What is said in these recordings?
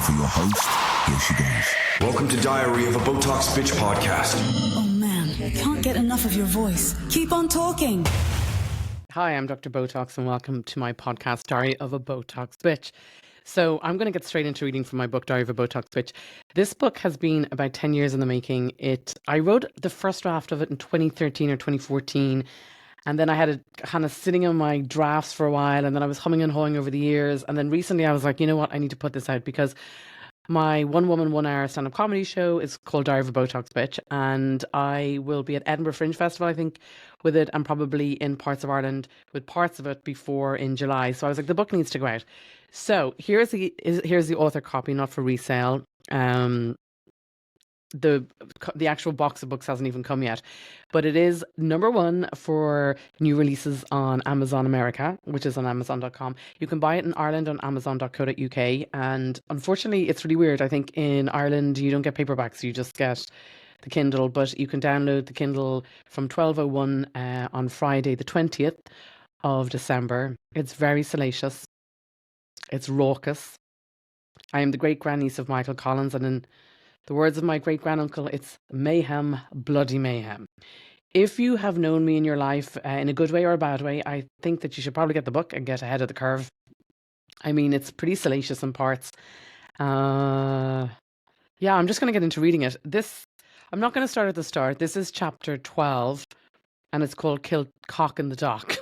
for your host, here she goes. Welcome to Diary of a Botox Bitch podcast. Oh man, can't get enough of your voice. Keep on talking. Hi, I'm Dr. Botox and welcome to my podcast, Diary of a Botox Bitch. So I'm going to get straight into reading from my book, Diary of a Botox Bitch. This book has been about 10 years in the making. I wrote the first draft of it in 2013 or 2014. And then I had it kind of sitting on my drafts for a while. And then I was humming and hawing over the years. And then recently I was like, you know what? I need to put this out because my one woman, 1 hour stand-up comedy show is called Diary of a Botox Bitch. And I will be at Edinburgh Fringe Festival, I think, with it, and probably in parts of Ireland with parts of it before in July. So I was like, the book needs to go out. So here's the author copy, not for resale. The actual box of books hasn't even come yet, but it is number 1 for new releases on Amazon America, which is on Amazon.com. You can buy it in Ireland on Amazon.co.uk, and unfortunately it's really weird. I think in Ireland you don't get paperbacks, you just get the Kindle, but you can download the Kindle from 12:01 on Friday the 20th of December. It's very salacious, it's raucous. I am the great grandniece of Michael Collins, and in the words of my great-granduncle, it's mayhem, bloody mayhem. If you have known me in your life, in a good way or a bad way, I think that you should probably get the book and get ahead of the curve. I mean, it's pretty salacious in parts. I'm just going to get into reading it. I'm not going to start at the start. This is chapter 12, and it's called KILCOCK in the Dock.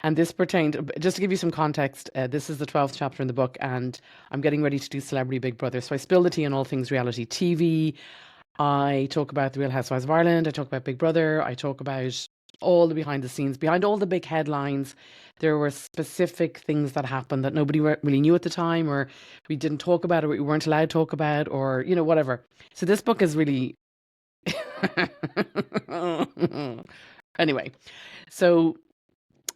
And this pertained, just to give you some context, this is the 12th chapter in the book, and I'm getting ready to do Celebrity Big Brother. So I spill the tea on all things reality TV. I talk about the Real Housewives of Ireland. I talk about Big Brother. I talk about all the behind the scenes, behind all the big headlines. There were specific things that happened that nobody really knew at the time, or we didn't talk about, or we weren't allowed to talk about, or, whatever. So this book is really... Anyway, so...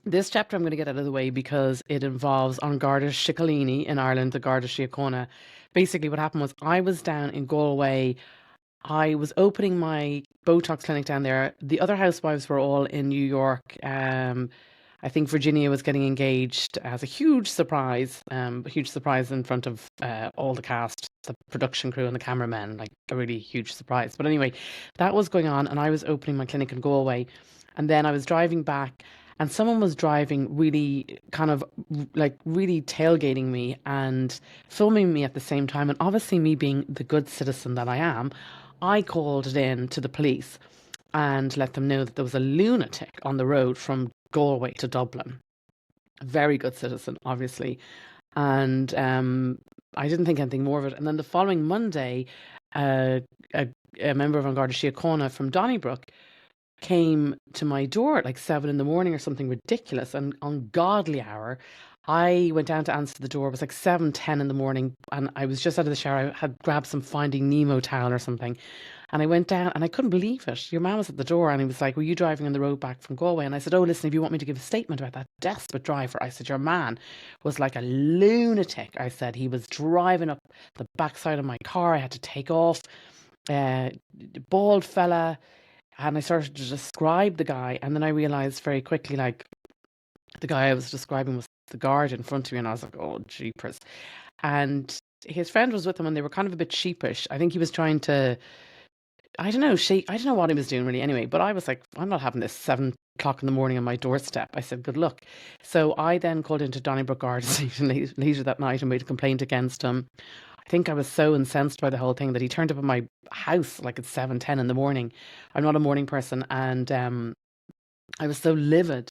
this chapter I'm going to get out of the way because it involves an Garda Síochána in Ireland, the Garda Síochána. Basically what happened was I was down in Galway. I was opening my Botox clinic down there. The other housewives were all in New York. I think Virginia was getting engaged as a huge surprise in front of all the cast, the production crew and the cameramen, like a really huge surprise. But anyway, that was going on and I was opening my clinic in Galway. And then I was driving back and someone was driving really really tailgating me and filming me at the same time. And obviously me being the good citizen that I am, I called it in to the police and let them know that there was a lunatic on the road from Galway to Dublin. A very good citizen, obviously. And I didn't think anything more of it. And then the following Monday, a member of An Garda Síochána from Donnybrook came to my door at like 7 a.m. or something ridiculous, and ungodly hour. I went down to answer the door. It was like 7:10 in the morning, and I was just out of the shower. I had grabbed some Finding Nemo towel or something, and I went down, and I couldn't believe it. Your man was at the door, and he was like, "Were you driving on the road back from Galway?" And I said, "Oh, listen, if you want me to give a statement about that desperate driver," I said, "your man was like a lunatic." I said, "He was driving up the backside of my car. I had to take off. Bald fella." And I started to describe the guy, and then I realised very quickly, like, the guy I was describing was the guard in front of me, and I was like, oh, jeepers. And his friend was with him, and they were kind of a bit sheepish. I think he was trying to, I don't know what he was doing really anyway, but I was like, I'm not having this 7 o'clock in the morning on my doorstep. I said, good luck. So I then called into Donnybrook Guard Station later that night and made a complaint against him. I think I was so incensed by the whole thing that he turned up at my house like at 7:10 in the morning. I'm not a morning person, and I was so livid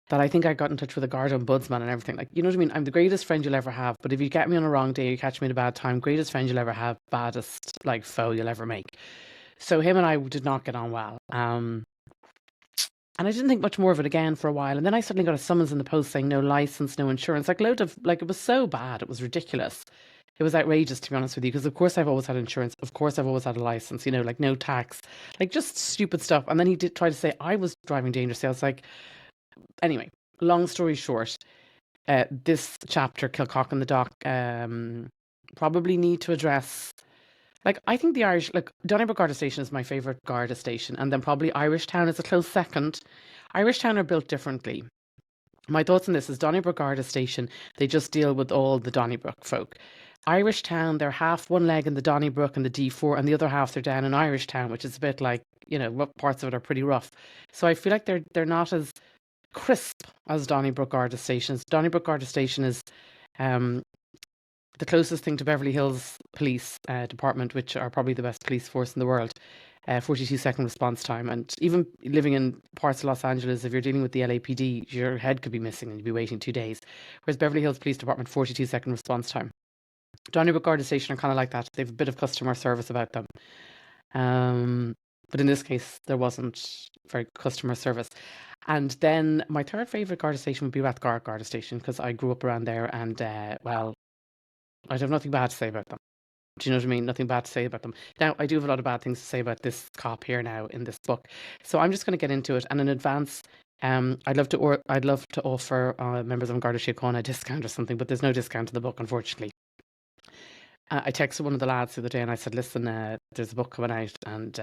that I think I got in touch with a guard ombudsman and everything. Like, you know what I mean? I'm the greatest friend you'll ever have, but if you get me on a wrong day, you catch me at a bad time, greatest friend you'll ever have, baddest like foe you'll ever make. So him and I did not get on well. And I didn't think much more of it again for a while. And then I suddenly got a summons in the post saying no license, no insurance, like it was so bad. It was ridiculous. It was outrageous, to be honest with you, because of course I've always had insurance. Of course I've always had a license, like no tax, like just stupid stuff. And then he did try to say I was driving dangerously. I was like, anyway, long story short, this chapter, KILCOCK in the Dock, probably need to address, like, I think the Irish, like, Donnybrook Garda Station is my favourite Garda station. And then probably Irishtown is a close second. Irishtown are built differently. My thoughts on this is Donnybrook Garda Station, they just deal with all the Donnybrook folk. Irish Town, they're half one leg in the Donnybrook and the D4, and the other half they're down in Irish Town, which is a bit like, parts of it are pretty rough. So I feel like they're not as crisp as Donnybrook Garda Station. Donnybrook Garda Station is um, the closest thing to Beverly Hills Police Department, which are probably the best police force in the world. 42-second response time. And even living in parts of Los Angeles, if you're dealing with the LAPD, your head could be missing and you'd be waiting 2 days. Whereas Beverly Hills Police Department, 42-second response time. Donnybrook Garda Station are kind of like that. They have a bit of customer service about them. But in this case, there wasn't very customer service. And then my third favourite Garda Station would be Rathgar Garda Station, because I grew up around there and, I'd have nothing bad to say about them. Do you know what I mean? Nothing bad to say about them. Now, I do have a lot of bad things to say about this cop here now in this book. So I'm just going to get into it. And in advance, I'd love to offer members of Garda Síochána a discount or something, but there's no discount in the book, unfortunately. I texted one of the lads the other day and I said, listen, there's a book coming out and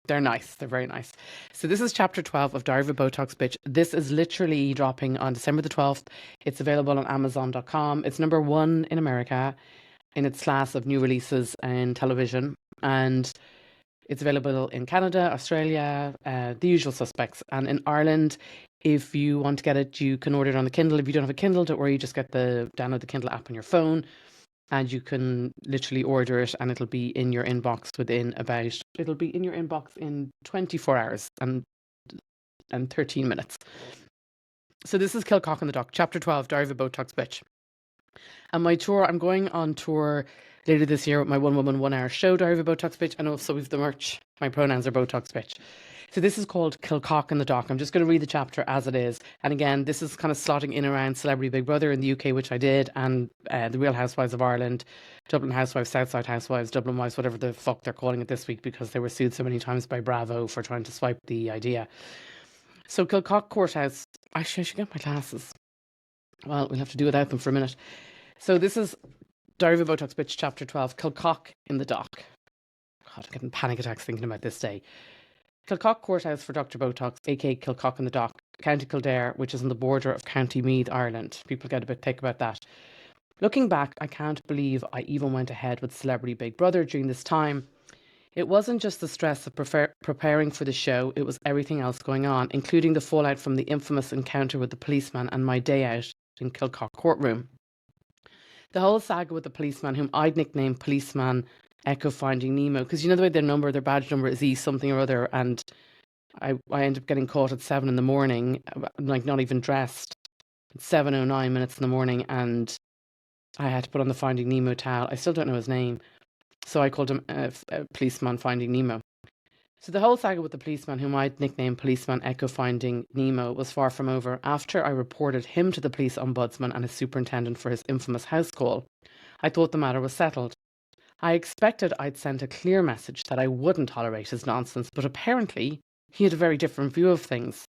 they're nice. They're very nice. So this is chapter 12 of Diary of a Botox Bitch. This is literally dropping on December the 12th. It's available on Amazon.com. It's number 1 in America in its class of new releases in television. And it's available in Canada, Australia, the usual suspects. And in Ireland, if you want to get it, you can order it on the Kindle. If you don't have a Kindle, don't worry, you just download the Kindle app on your phone. And you can literally order it and it'll be in your inbox in 24 hours and 13 minutes. So this is KILCOCK in the Dock, chapter 12, Diary of a Botox Bitch. And my tour, I'm going on tour later this year with my one-woman, one-hour show, Diary of a Botox Bitch, and also with the merch. My pronouns are Botox Bitch. So this is called KILCOCK in the Dock. I'm just going to read the chapter as it is. And again, this is kind of slotting in around Celebrity Big Brother in the UK, which I did, and The Real Housewives of Ireland, Dublin Housewives, Southside Housewives, Dublin Wives, whatever the fuck they're calling it this week, because they were sued so many times by Bravo for trying to swipe the idea. So KILCOCK Courthouse. Actually, I should get my glasses. Well, we'll have to do without them for a minute. So this is Diary of a Botox Bitch, chapter 12, KILCOCK in the Dock. God, I'm getting panic attacks thinking about this day. KILCOCK Courthouse for Dr. Botox, aka KILCOCK in the Dock, County Kildare, which is on the border of County Meath, Ireland. People get a bit thick about that. Looking back, I can't believe I even went ahead with Celebrity Big Brother during this time. It wasn't just the stress of preparing for the show, it was everything else going on, including the fallout from the infamous encounter with the policeman and my day out in KILCOCK courtroom. The whole saga with the policeman, whom I'd nicknamed Policeman Echo Finding Nemo, because you know the way their badge number is E something or other, and I end up getting caught at 7 a.m, like not even dressed, at 7:09 minutes in the morning, and I had to put on the Finding Nemo towel. I still don't know his name, so I called him Policeman Finding Nemo. So the whole saga with the policeman, whom I'd nicknamed Policeman Echo Finding Nemo, was far from over after I reported him to the police ombudsman and his superintendent for his infamous house call. I thought the matter was settled. I expected I'd sent a clear message that I wouldn't tolerate his nonsense, but apparently he had a very different view of things.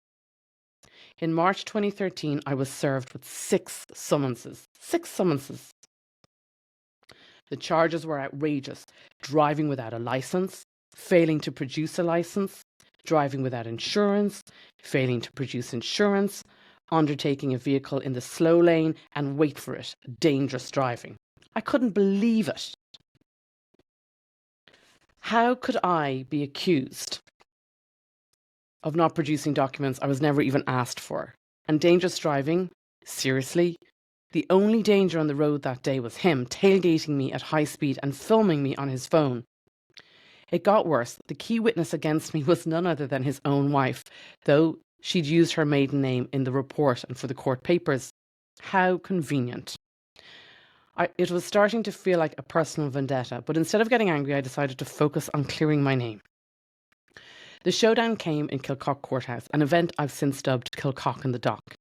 In March 2013, I was served with 6 summonses. 6 summonses. The charges were outrageous. Driving without a license, failing to produce a license, driving without insurance, failing to produce insurance, undertaking a vehicle in the slow lane, and wait for it, dangerous driving. I couldn't believe it. How could I be accused of not producing documents I was never even asked for? And dangerous driving? Seriously? The only danger on the road that day was him tailgating me at high speed and filming me on his phone. It got worse. The key witness against me was none other than his own wife, though she'd used her maiden name in the report and for the court papers. How convenient. It was starting to feel like a personal vendetta, but instead of getting angry, I decided to focus on clearing my name. The showdown came in KILCOCK Courthouse, an event I've since dubbed KILCOCK in the Dock.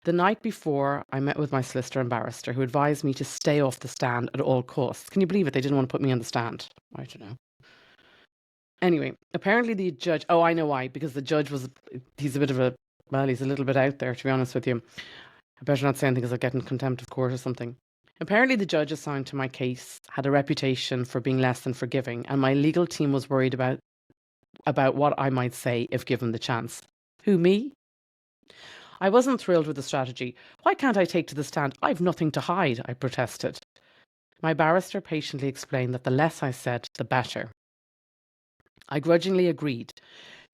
The night before, I met with my solicitor and barrister, who advised me to stay off the stand at all costs. Can you believe it? They didn't want to put me on the stand. I don't know. Anyway, apparently the judge... Oh, I know why. Because the judge he's a little bit out there, to be honest with you. I better not say anything because I'll get in contempt of court or something. Apparently the judge assigned to my case had a reputation for being less than forgiving, and my legal team was worried about what I might say if given the chance. Who, me? I wasn't thrilled with the strategy. Why can't I take to the stand? I've nothing to hide, I protested. My barrister patiently explained that the less I said, the better. I grudgingly agreed,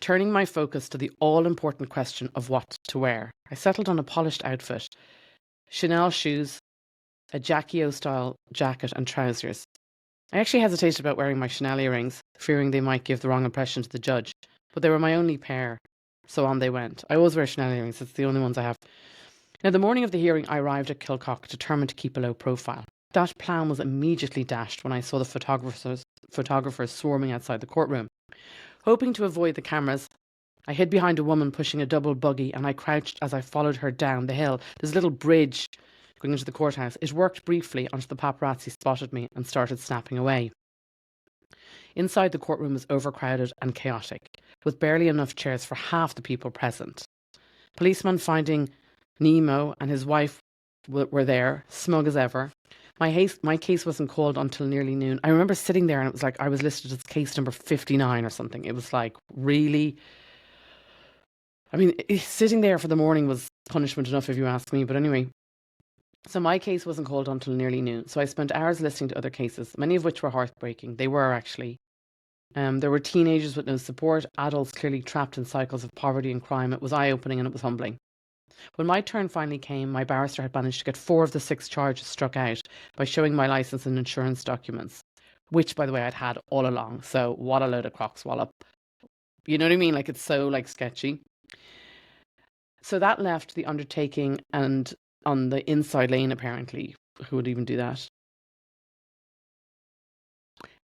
turning my focus to the all-important question of what to wear. I settled on a polished outfit, Chanel shoes, a Jackie O-style jacket and trousers. I actually hesitated about wearing my Chanel earrings, fearing they might give the wrong impression to the judge, but they were my only pair, so on they went. I always wear Chanel earrings, it's the only ones I have. Now, the morning of the hearing, I arrived at KILCOCK, determined to keep a low profile. That plan was immediately dashed when I saw the photographers swarming outside the courtroom. Hoping to avoid the cameras, I hid behind a woman pushing a double buggy, and I crouched as I followed her down the hill. There's a little bridge going into the courthouse. It worked briefly until the paparazzi spotted me and started snapping away. Inside, the courtroom was overcrowded and chaotic, with barely enough chairs for half the people present. Policemen finding Nemo and his wife were there, smug as ever. My case wasn't called until nearly noon. I remember sitting there and it was like I was listed as case number 59 or something. It was like, really? I mean, sitting there for the morning was punishment enough if you ask me. But anyway, so my case wasn't called until nearly noon. So I spent hours listening to other cases, many of which were heartbreaking. They were actually. There were teenagers with no support, adults clearly trapped in cycles of poverty and crime. It was eye-opening and it was humbling. When my turn finally came, my barrister had managed to get 4 of the 6 charges struck out by showing my licence and insurance documents, which, by the way, I'd had all along. So what a load of crockswallop. You know what I mean? Like, it's so, like, sketchy. So that left the undertaking and on the inside lane, apparently. Who would even do that?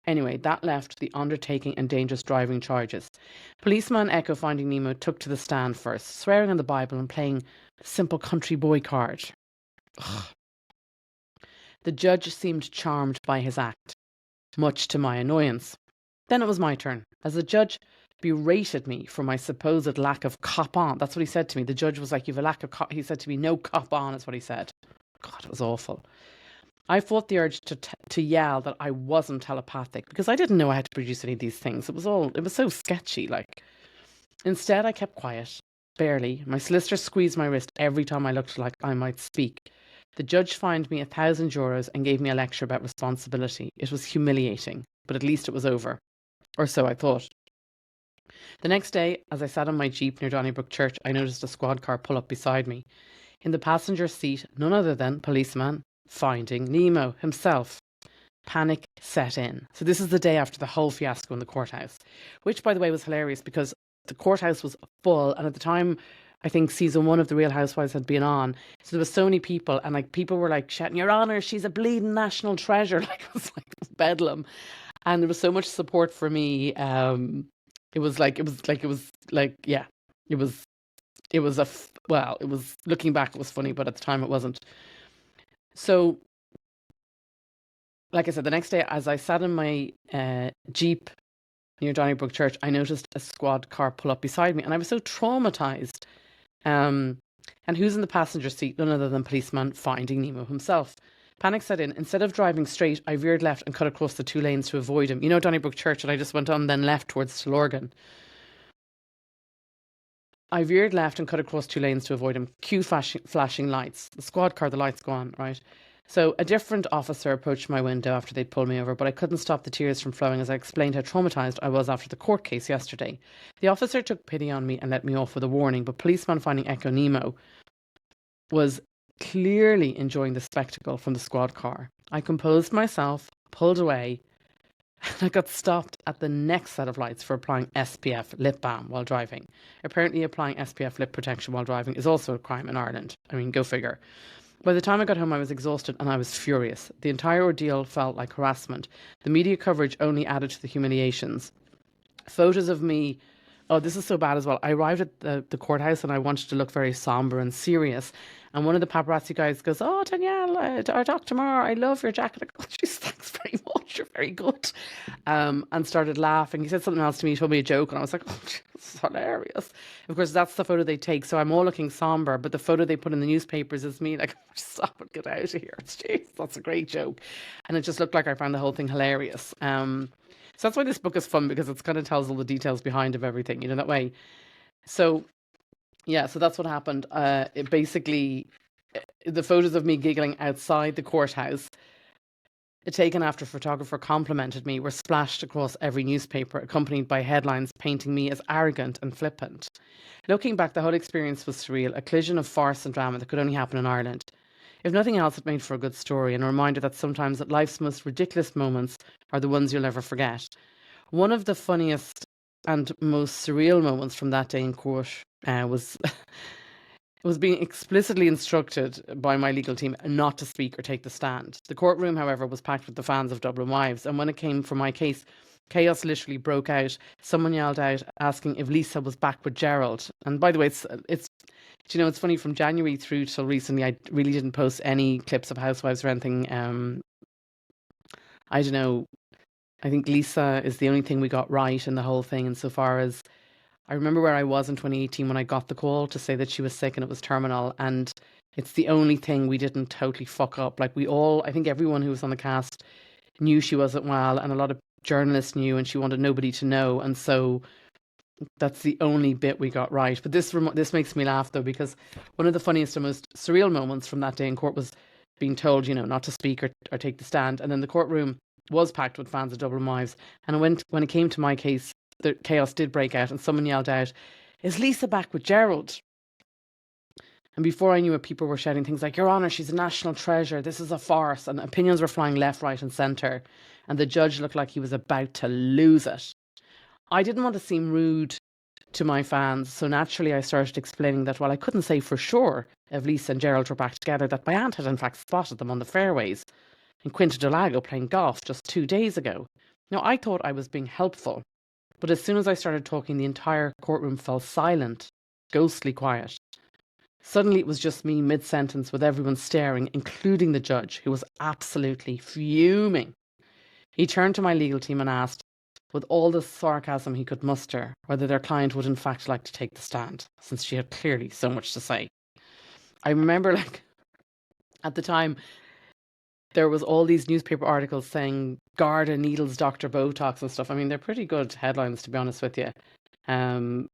Anyway, that left the undertaking and dangerous driving charges. Policeman Echo Finding Nemo took to the stand first, swearing on the Bible and playing simple country boy card. Ugh. The judge seemed charmed by his act, much to my annoyance. Then it was my turn, as the judge berated me for my supposed lack of cop on. That's what he said to me. The judge was like, "You've a lack of cop." He said to me, "No cop on," is what he said. God, it was awful. I fought the urge to yell that I wasn't telepathic because I didn't know I had to produce any of these things. It was so sketchy. Like, instead, I kept quiet, barely. My solicitor squeezed my wrist every time I looked like I might speak. The judge fined me €1,000 and gave me a lecture about responsibility. It was humiliating, but at least it was over. Or so I thought. The next day, as I sat on my Jeep near Donnybrook Church, I noticed a squad car pull up beside me. In the passenger seat, none other than policeman Finding Nemo himself. Panic set in. So this is the day after the whole fiasco in the courthouse, which, by the way, was hilarious because the courthouse was full, and at the time, I think season 1 of The Real Housewives had been on. So there was so many people, and like people were like shouting, "Your Honour, she's a bleeding national treasure!" Like it was bedlam, and there was so much support for me. It was looking back, it was funny, but at the time it wasn't. So, like I said, the next day, as I sat in my Jeep near Donnybrook Church, I noticed a squad car pull up beside me, and I was so traumatized. And who's in the passenger seat? None other than policeman Finding Nemo himself. Panic set in. Instead of driving straight, I veered left and cut across the 2 lanes to avoid him. You know Donnybrook Church, and I just went on then left towards Stillorgan. I veered left and cut across 2 lanes to avoid him. Cue flashing lights. The squad car, the lights go on, right? So a different officer approached my window after they'd pulled me over, but I couldn't stop the tears from flowing as I explained how traumatised I was after the court case yesterday. The officer took pity on me and let me off with a warning, but policeman Finding Echo Nemo was clearly enjoying the spectacle from the squad car. I composed myself, pulled away, and I got stopped at the next set of lights for applying SPF lip balm while driving. Apparently applying SPF lip protection while driving is also a crime in Ireland. I mean, go figure. By the time I got home, I was exhausted and I was furious. The entire ordeal felt like harassment. The media coverage only added to the humiliations. Photos of me... Oh, this is so bad as well. I arrived at the courthouse and I wanted to look very somber and serious. And one of the paparazzi guys goes, "Oh, Danielle, our doc tomorrow. I love your jacket." I go, "Jeez, thanks very much. You're very good." And started laughing. He said something else to me. He told me a joke and I was like, "Oh, this is hilarious." Of course, that's the photo they take. So I'm all looking somber. But the photo they put in the newspapers is me like, "Stop it, get out of here." Jeez, that's a great joke. And it just looked like I found the whole thing hilarious. So that's why this book is fun, because it kind of tells all the details behind of everything, you know, that way. So Yeah, so that's what happened. It basically, the photos of me giggling outside the courthouse, taken after a photographer complimented me, were splashed across every newspaper, accompanied by headlines painting me as arrogant and flippant. Looking back, the whole experience was surreal, a collision of farce and drama that could only happen in Ireland. If nothing else, it made for a good story and a reminder that sometimes that life's most ridiculous moments are the ones you'll never forget. One of the funniest and most surreal moments from that day in court was was being explicitly instructed by my legal team not to speak or take the stand. The courtroom, however, was packed with the fans of Dublin Wives, and when it came for my case, chaos literally broke out. Someone yelled out asking if Lisa was back with Gerald. And by the way, it's it's funny, from January through till recently, I really didn't post any clips of Housewives or anything. I don't know. I think Lisa is the only thing we got right in the whole thing, insofar as I remember where I was in 2018 when I got the call to say that she was sick and it was terminal. And it's the only thing we didn't totally fuck up. Like, we all, I think everyone who was on the cast knew she wasn't well, and a lot of journalists knew, and she wanted nobody to know. And so that's the only bit we got right. But this makes me laugh, though, because one of the funniest and most surreal moments from that day in court was being told, not to speak or take the stand. And then the courtroom was packed with fans of Dublin Wives. And when it came to my case, the chaos did break out, and someone yelled out, "Is Lisa back with Gerald?" And before I knew it, people were shouting things like, "Your Honour, she's a national treasure. This is a farce." And opinions were flying left, right, and centre. And the judge looked like he was about to lose it. I didn't want to seem rude to my fans, so naturally I started explaining that while I couldn't say for sure if Lisa and Gerald were back together, that my aunt had in fact spotted them on the fairways in Quinta do Lago playing golf just 2 days ago. Now, I thought I was being helpful, but as soon as I started talking, the entire courtroom fell silent, ghostly quiet. Suddenly it was just me mid-sentence, with everyone staring, including the judge, who was absolutely fuming. He turned to my legal team and asked, with all the sarcasm he could muster, whether their client would in fact like to take the stand, since she had clearly so much to say. I remember, at the time, there was all these newspaper articles saying Garda needles Dr. Botox and stuff. I mean, they're pretty good headlines, to be honest with you. Um,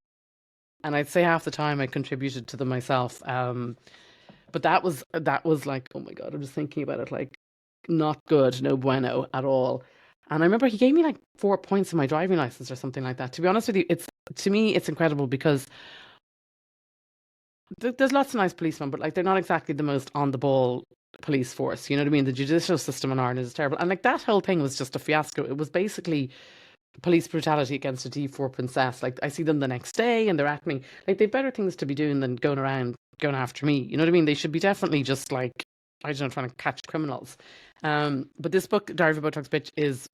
and I'd say half the time I contributed to them myself. But that was like, oh my God, I'm just thinking about it, like, not good, no bueno at all. And I remember he gave me like 4 points in my driving license or something like that. To be honest with you, to me, it's incredible, because there's lots of nice policemen, but like, they're not exactly the most on the ball police force. You know what I mean? The judicial system in Ireland is terrible. And like, that whole thing was just a fiasco. It was basically police brutality against a D4 princess. Like, I see them the next day and they're acting like they've better things to be doing than going around going after me. You know what I mean? They should be definitely just like, I don't know, trying to catch criminals. But this book, Diary of a Botox Bitch, is,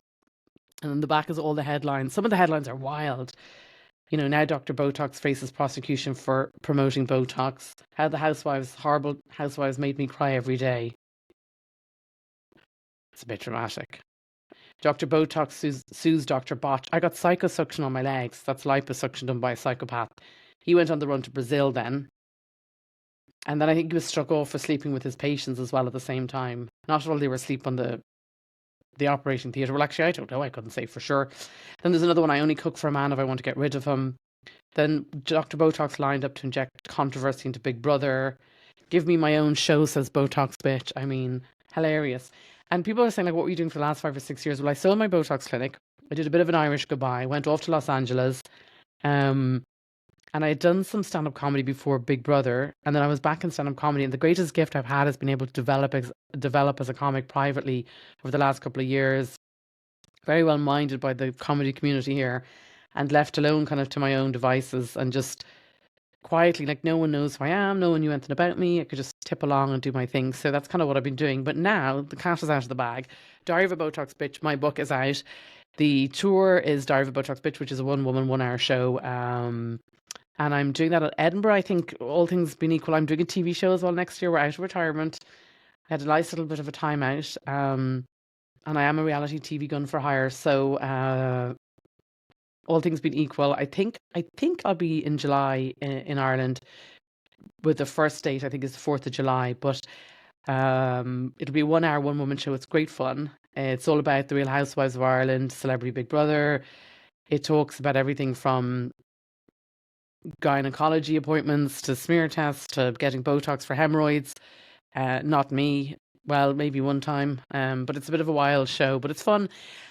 and in the back is all the headlines. Some of the headlines are wild. Now Dr. Botox faces prosecution for promoting Botox. How the horrible housewives made me cry every day. It's a bit dramatic. Dr. Botox sues Dr. Botch. I got psychosuction on my legs. That's liposuction done by a psychopath. He went on the run to Brazil then. And then I think he was struck off for sleeping with his patients as well at the same time. Not while they were asleep on the operating theatre. Well, actually, I don't know. I couldn't say for sure. Then there's another one. I only cook for a man if I want to get rid of him. Then Dr. Botox lined up to inject controversy into Big Brother. Give me my own show, says Botox bitch. I mean, hilarious. And people are saying, like, what were you doing for the last 5 or 6 years? Well, I sold my Botox clinic. I did a bit of an Irish goodbye. Went off to Los Angeles. And I had done some stand-up comedy before Big Brother. And then I was back in stand-up comedy. And the greatest gift I've had has been able to develop as a comic privately over the last couple of years. Very well minded by the comedy community here, and left alone kind of to my own devices, and just quietly, like, no one knows who I am, no one knew anything about me. I could just tip along and do my thing. So that's kind of what I've been doing. But now the cat is out of the bag. Diary of a Botox Bitch, my book, is out. The tour is Diary of a Botox Bitch, which is a 1-woman, 1-hour show. And I'm doing that at Edinburgh. I think, all things being equal, I'm doing a TV show as well next year. We're out of retirement. I had a nice little bit of a time out. And I am a reality TV gun for hire. So all things being equal, I think I'll be in July in Ireland, with the first date, I think, is the 4th of July. But it'll be a 1-hour, 1-woman show. It's great fun. It's all about the Real Housewives of Ireland, Celebrity Big Brother. It talks about everything from gynecology appointments to smear tests to getting Botox for hemorrhoids. Not me. Well, maybe one time, but it's a bit of a wild show, but it's fun.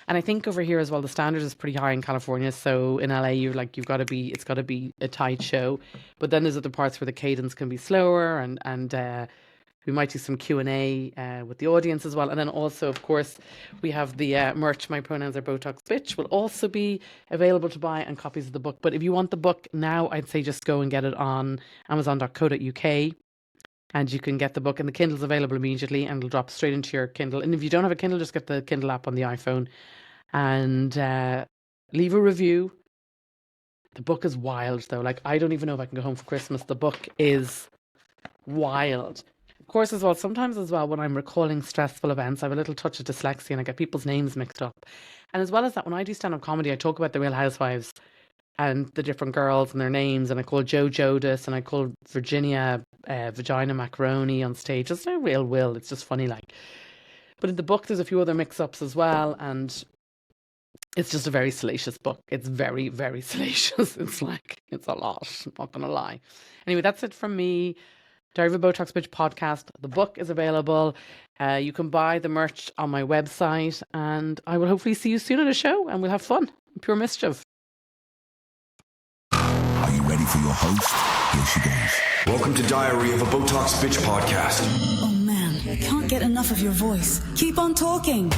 And I think over here as well, the standard is pretty high in California. So in LA, it's got to be a tight show. But then there's other parts where the cadence can be slower, and we might do some Q&A with the audience as well. And then also, of course, we have the merch. My pronouns are Botox Bitch. Will also be available to buy, and copies of the book. But if you want the book now, I'd say just go and get it on amazon.co.uk. And you can get the book, and the Kindle's available immediately, and it'll drop straight into your Kindle. And if you don't have a Kindle, just get the Kindle app on the iPhone and leave a review. The book is wild, though. Like, I don't even know if I can go home for Christmas. The book is wild. Of course, as well, sometimes as well, when I'm recalling stressful events, I have a little touch of dyslexia and I get people's names mixed up. And as well as that, when I do stand-up comedy, I talk about the Real Housewives and the different girls and their names, and I call Joe Jodis, and I call Virginia Vagina Macaroni on stage. It's no real will, it's just funny, like. But in the book, there's a few other mix-ups as well, and it's just a very salacious book. It's very, very salacious. It's a lot, I'm not gonna lie. Anyway, that's it from me. Diary of a Botox Bitch podcast. The book is available. You can buy the merch on my website, and I will hopefully see you soon at a show, and we'll have fun. Pure mischief. Are you ready for your host? Here she goes. Welcome to Diary of a Botox Bitch podcast. Oh man, I can't get enough of your voice. Keep on talking.